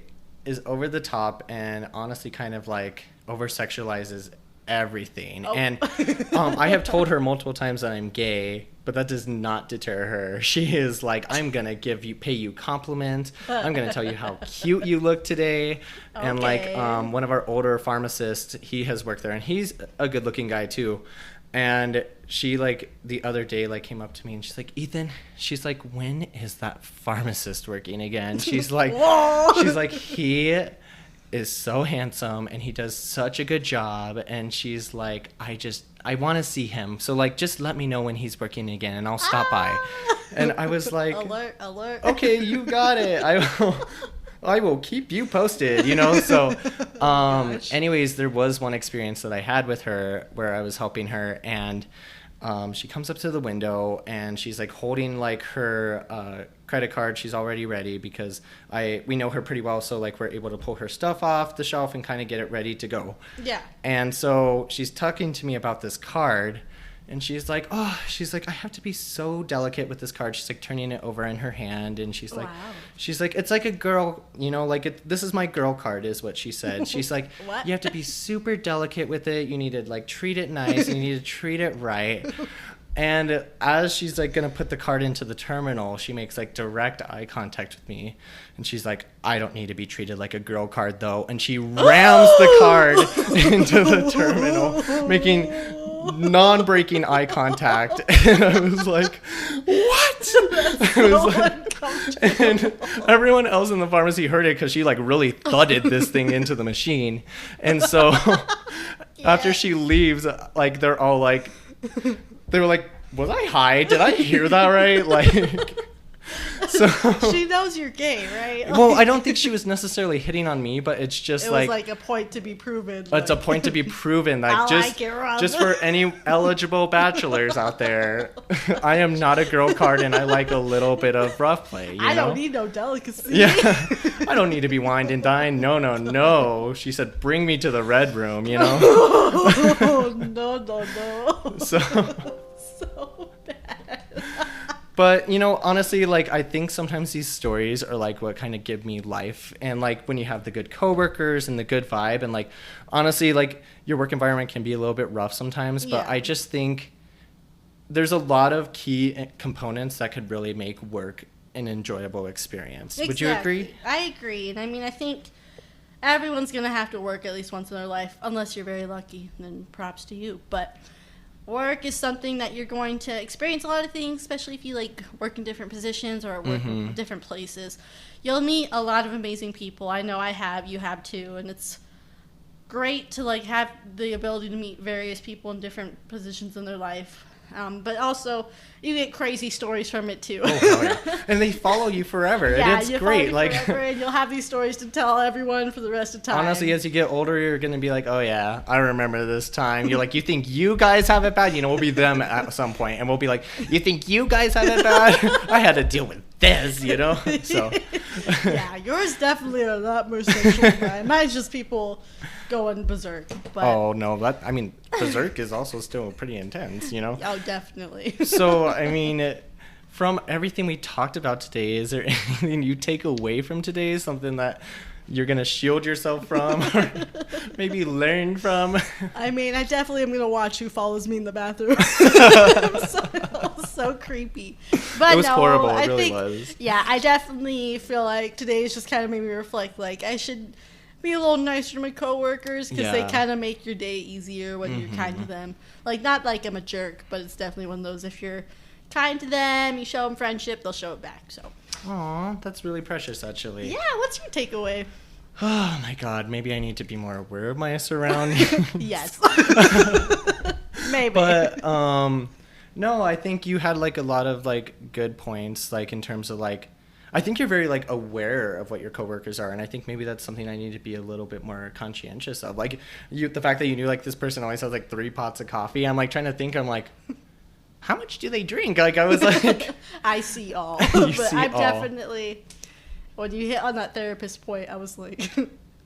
is over the top and honestly kind of like over sexualizes everything. And I have told her multiple times that I'm gay, but that does not deter her. She is like, I'm gonna pay you compliments. I'm gonna tell you how cute you look today. And like one of our older pharmacists, he has worked there and he's a good looking guy too. And she, like, the other day, like, came up to me and she's like, Ethan, she's like, when is that pharmacist working again? She's like, he is so handsome and he does such a good job. And she's like, I want to see him. So, like, just let me know when he's working again and I'll stop by. And I was like, alert. Okay, you got it. I will keep you posted, So, anyways, there was one experience that I had with her where I was helping her, and she comes up to the window and she's like holding like her credit card. She's already ready because we know her pretty well, so like we're able to pull her stuff off the shelf and kind of get it ready to go. Yeah. And so she's talking to me about this card. And she's like, I have to be so delicate with this card. She's like turning it over in her hand. And she's like, it's like a girl, this is my girl card is what she said. She's like, what? You have to be super delicate with it. You need to like treat it nice. You need to treat it right. And as she's like going to put the card into the terminal, she makes like direct eye contact with me. And she's like, I don't need to be treated like a girl card though. And she rams the card into the terminal, making non-breaking eye contact. And I was like, what? And everyone else in the pharmacy heard it because she like really thudded this thing into the machine. And so after she leaves, like they're all like, they were like, was I high? Did I hear that right? Like, so she knows you're gay, right? Well, I don't think she was necessarily hitting on me, but it's just it was like a point to be proven. It's a point to be proven. Like just for any eligible bachelors out there, I am not a girl card, and I like a little bit of rough play. I don't need no delicacy. Yeah, I don't need to be wined and dined. No. She said, "Bring me to the red room." No. So bad. But, honestly, like, I think sometimes these stories are, like, what kind of give me life. And, like, when you have the good coworkers and the good vibe and, like, honestly, like, your work environment can be a little bit rough sometimes. But I just think there's a lot of key components that could really make work an enjoyable experience. Exactly. Would you agree? I agree. And, I think everyone's going to have to work at least once in their life, unless you're very lucky, then props to you. But work is something that you're going to experience a lot of things, especially if you like work in different positions or work in different places. You'll meet a lot of amazing people. I know I have, you have too, and it's great to like have the ability to meet various people in different positions in their life. But also, you get crazy stories from it too. Oh, yeah. And they follow you forever. Yeah, and it's great. Like, forever, and you'll have these stories to tell everyone for the rest of time. Honestly, as you get older, you're going to be like, oh yeah, I remember this time. You're like, you think you guys have it bad? We'll be them at some point, and we'll be like, you think you guys have it bad? I had to deal with this, So. Yeah, yours definitely are a lot more sexual than mine. Mine's just people going berserk. But oh no, berserk is also still pretty intense, Oh, definitely. So, from everything we talked about today, is there anything you take away from today? Something that you're going to shield yourself from or maybe learn from? I definitely am going to watch who follows me in the bathroom. so creepy. But it was horrible. It really was. Yeah, I definitely feel like today's just kind of made me reflect, like, I should be a little nicer to my coworkers because they kind of make your day easier when you're kind to them. Like, not like I'm a jerk, but it's definitely one of those, if you're kind to them, you show them friendship, they'll show it back. So. Aw, that's really precious, actually. Yeah, what's your takeaway? Oh my God, maybe I need to be more aware of my surroundings. Yes. Maybe. But no, I think you had like a lot of like good points, like in terms of like, I think you're very like aware of what your coworkers are, and I think maybe that's something I need to be a little bit more conscientious of. Like the fact that you knew like this person always has like 3 pots of coffee. I'm like trying to think. I'm like, how much do they drink? Like I was like, I see all, but I'm definitely. When you hit on that therapist point, I was like,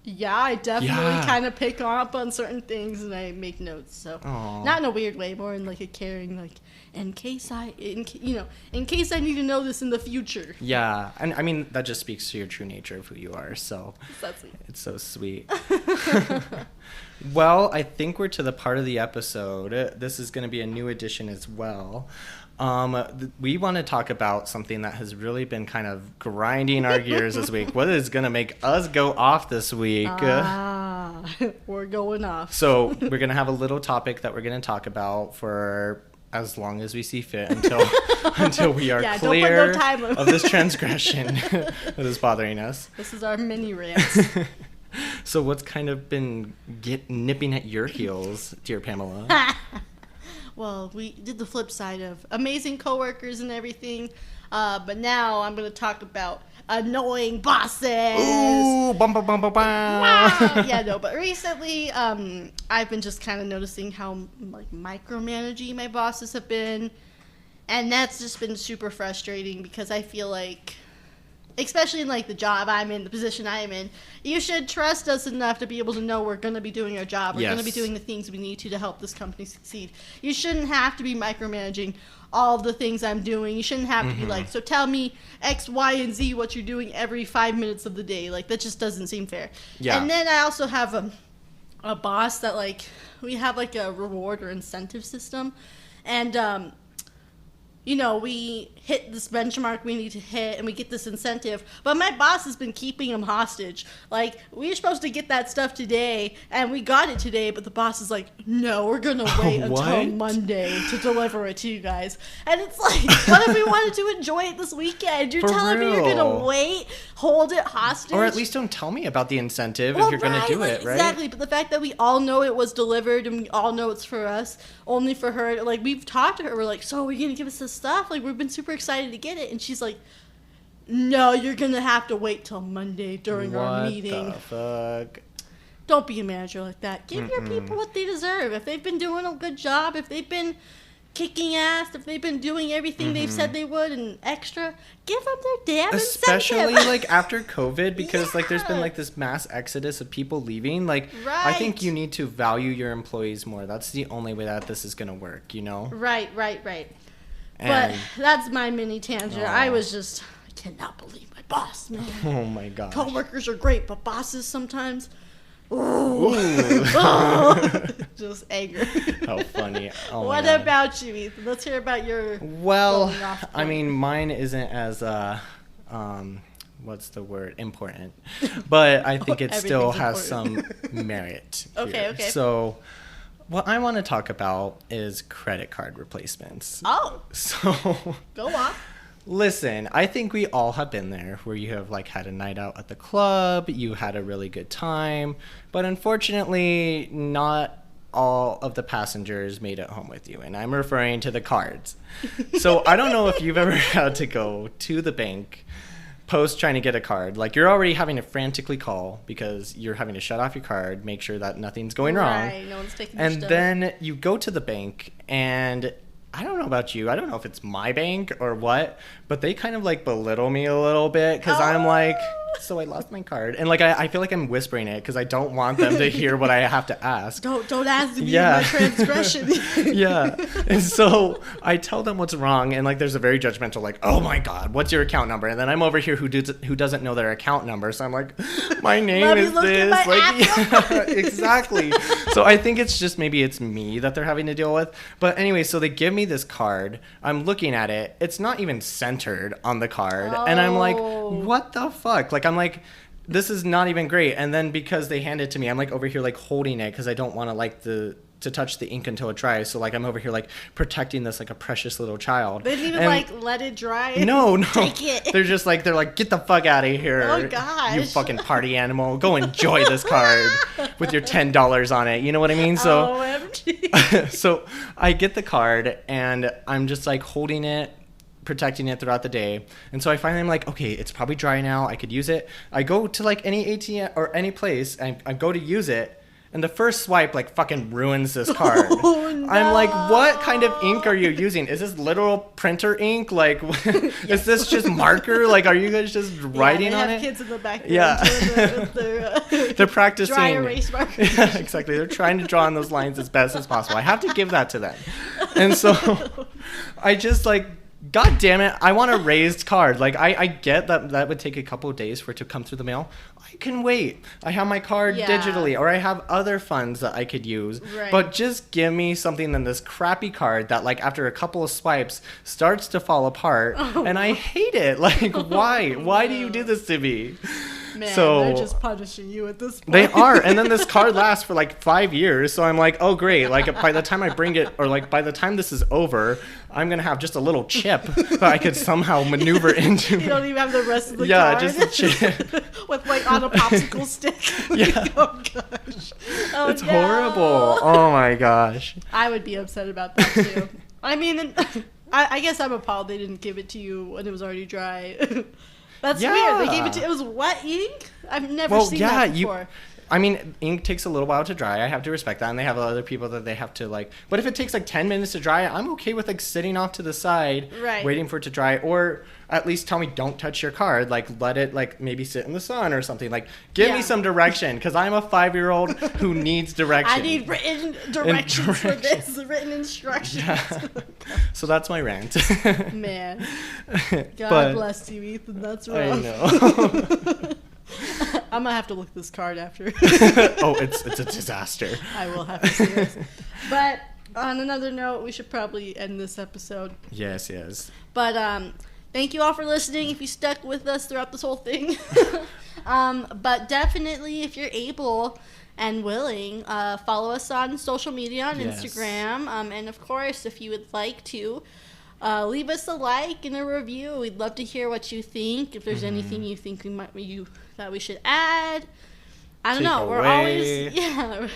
yeah, I definitely kind of pick up on certain things and I make notes. So not in a weird way, more in like a caring, like in case I need to know this in the future. Yeah, and that just speaks to your true nature of who you are. So that's sweet. It's so sweet. Well, I think we're to the part of the episode. This is going to be a new edition as well. We want to talk about something that has really been kind of grinding our gears this week. What is going to make us go off this week? We're going off. So we're going to have a little topic that we're going to talk about for as long as we see fit until we are clear of this transgression that is bothering us. This is our mini rant. So what's kind of been nipping at your heels, dear Pamela? Well, we did the flip side of amazing coworkers and everything, but now I'm going to talk about annoying bosses. Ooh, bum, bum, bum, bum, bum. Yeah, no, but recently I've been just kind of noticing how like micromanaging my bosses have been, and that's just been super frustrating because I feel like, especially in like the job I'm in, the position I'm in, you should trust us enough to be able to know we're going to be doing our job. We're going to be doing the things we need to help this company succeed. You shouldn't have to be micromanaging all the things I'm doing. You shouldn't have to be like, so tell me X, Y, and Z what you're doing every 5 minutes of the day. Like, that just doesn't seem fair. Yeah. And then I also have a boss that, like, we have like a reward or incentive system. And, we hit this benchmark we need to hit, and we get this incentive. But my boss has been keeping him hostage. Like, we were supposed to get that stuff today, and we got it today, but the boss is like, no, we're going to wait until Monday to deliver it to you guys. And it's like, what if we wanted to enjoy it this weekend? You're telling me you're going to wait, hold it hostage? Or at least don't tell me about the incentive if you're going to do it, right? Exactly, but the fact that we all know it was delivered, and we all know it's for us, only for her, like, we've talked to her, we're like, so are you going to give us this stuff? Like, we've been super excited to get it, and she's like, no, you're gonna have to wait till Monday during our meeting. What the fuck? Don't be a manager like that. Give your people what they deserve. If they've been doing a good job, if they've been kicking ass, if they've been doing everything they've said they would and extra, give them their damn especially incentive. Like after COVID, because like there's been like this mass exodus of people leaving. Like I think you need to value your employees more. That's the only way that this is gonna work, Right. And, but that's my mini tangent. I cannot believe my boss, man. Oh my gosh. Coworkers are great, but bosses sometimes. Ooh. Just anger. How funny. Oh what about you, Ethan? Let's hear about your. Well, I mean, mine isn't as what's the word? Important. But I think it still has some merit. Okay. So what I want to talk about is credit card replacements. Oh. So go on. Listen, I think we all have been there where you have like had a night out at the club, you had a really good time, but unfortunately not all of the passengers made it home with you, and I'm referring to the cards. So I don't know if you've ever had to go to the bank post trying to get a card. Like you're already having to frantically call because you're having to shut off your card, make sure that nothing's going wrong. Right, no one's taking and your stuff. then you go to the bank and I don't know about you. I don't know if it's my bank or what, but they kind of like belittle me a little bit because I'm like, so I lost my card. And like, I feel like I'm whispering it because I don't want them to hear what I have to ask. Don't ask me my transgression. Yeah. And so I tell them what's wrong. And like, there's a very judgmental, like, oh my God, what's your account number? And then I'm over here who doesn't know their account number. So I'm like, my name is this. Like, yeah, exactly. So I think it's just, maybe it's me that they're having to deal with. But anyway, so they give me this card. I'm looking at it. It's not even centered on the card. And I'm like, what the fuck? Like, I'm like, this is not even great. And then because they hand it to me, I'm like over here like holding it because I don't want to like to touch the ink until it dries. So like I'm over here like protecting this like a precious little child. They didn't even like let it dry. No. Take it. They're like, get the fuck out of here. Oh gosh. You fucking party animal. Go enjoy this card with your $10 on it. You know what I mean? So OMG. So I get the card and I'm just like holding it, protecting it throughout the day. And so I finally am like, okay, it's probably dry now. I could use it. I go to like any ATM or any place and I go to use it. And the first swipe like fucking ruins this card. Oh, no. I'm like, what kind of ink are you using? Is this literal printer ink? Like, is this just marker? Like, are you guys just writing on it? They have kids in the back. Yeah. They're practicing. Dry erase markers. Yeah, exactly. They're trying to draw on those lines as best as possible. I have to give that to them. And so I just like, God damn it, I want a raised card. Like, I get that would take a couple of days for it to come through the mail. I can wait. I have my card digitally, or I have other funds that I could use. Right. But just give me something than this crappy card that, like, after a couple of swipes, starts to fall apart. And I hate it. Like, why? Why do you do this to me? Man, so they're just punishing you at this point. They are. And then this card lasts for like 5 years. So I'm like, oh, great. Like by the time I bring it, or like by the time this is over, I'm going to have just a little chip that I could somehow maneuver into. You don't even have the rest of the card? Yeah, just a chip. With like on a popsicle stick. Yeah. Oh, gosh. Oh, it's horrible. Oh, my gosh. I would be upset about that, too. I mean, I guess I'm appalled they didn't give it to you when it was already dry. That's weird. They gave it to it was wet ink? I've never seen that before. I mean, ink takes a little while to dry. I have to respect that. And they have other people that they have to like. But if it takes like 10 minutes to dry, I'm okay with like sitting off to the side, waiting for it to dry. Or at least tell me don't touch your card. Like let it like maybe sit in the sun or something. Like give me some direction because I'm a 5-year-old who needs direction. I need written directions for this. Written instructions. Yeah. So that's my rant. Man. God bless you, Ethan. That's rough. I know. I'm gonna have to look this card after. Oh, it's a disaster. I will have to see this. But on another note, we should probably end this episode. Yes. But thank you all for listening. If you stuck with us throughout this whole thing, but definitely if you're able and willing, follow us on social media on Instagram, and of course, if you would like to. Leave us a like and a review. We'd love to hear what you think. If there's anything you think that we should add, I don't know. We're always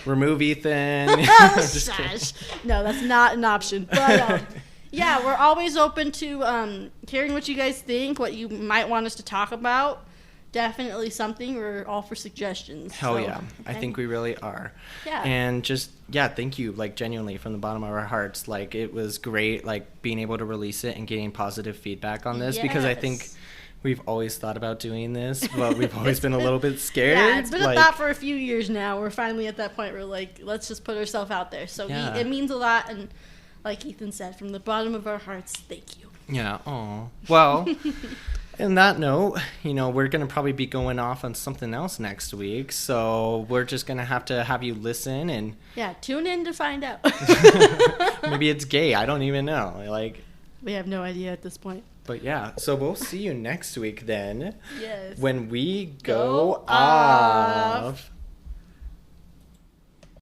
remove Ethan. No, that's not an option. But we're always open to hearing what you guys think, what you might want us to talk about. Definitely something. We're all for suggestions. Hell yeah. I think we really are. Yeah. And just, thank you, like, genuinely, from the bottom of our hearts. Like, it was great, like, being able to release it and getting positive feedback on this because I think we've always thought about doing this, but we've always been a little bit scared. Yeah, it's been a thought for a few years now. We're finally at that point where, like, let's just put ourselves out there. So it means a lot, and like Ethan said, from the bottom of our hearts, thank you. Yeah. Oh. Well, in that note, we're going to probably be going off on something else next week. So we're just going to have you listen and... Yeah, tune in to find out. Maybe it's gay. I don't even know. We have no idea at this point. But yeah, so we'll see you next week then. Yes. When we go off.